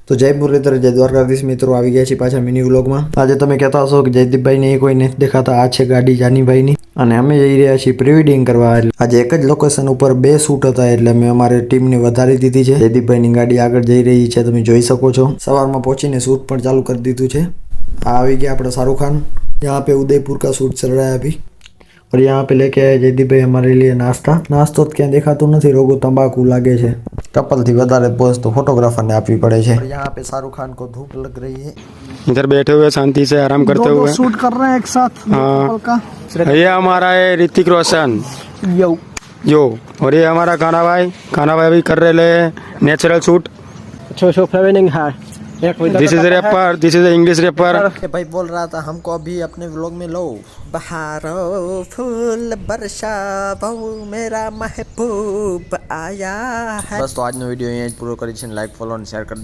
તો જય મુરલીધર, જય દ્વારકાધીશ મિત્રો, આવી ગયા છે પાછા મિની વ્લોગમાં। આજે તમે કહેતા હશો કે જયદીપભાઈને એ કોઈ નથી દેખાતા, આ છે ગાડી જાનીભાઈની અને અમે જઈ રહ્યા છીએ પ્રી વેડિંગ કરવા। આજે એક જ લોકેશન ઉપર 2 શૂટ હતા એટલે અમે અમારી ટીમને વધારી દીધી છે। જયદીપભાઈની ગાડી આગળ જઈ રહી છે, તમે જોઈ શકો છો। સવારમાં પહોંચીને શૂટ પણ ચાલુ કરી દીધું છે। આ આવી ગયા આપણે शाहरुख खान, यहाँ पे उदयपुर का शूट चल रहा है अभी। और यहाँ पे लेके आए जयदीप भाई हमारे लिए नाश्तो तो क्या देखाતું નથી, रोगो तंबाकू लागे છે। कपल थी વધારે પોઝ तो फोटोग्राफर ने આપવી પડે છે। और यहाँ पे शाहरुख खान को धूप लग रही है, इधर बैठे हुए शांति से आराम करते हुए शूट कर रहे हैं एक साथ। हाँ। का ये हमारा है ऋतिक रोशन यो, और ये हमारा कान्हा भाई भी कर रहे नेचुरल शूट। छो फ्रेमिंग है। This is rapper, this is English rapper. भाई बोल रहा था हमको अभी अपने व्लॉग में लो। बहारो फूल बरसाओ मेरा महबूब आया है। बस तो आज नो वीडियो અહીંયા જ પૂરો કરી છે। લાઈક, ફોલો અને શેર કરી દે।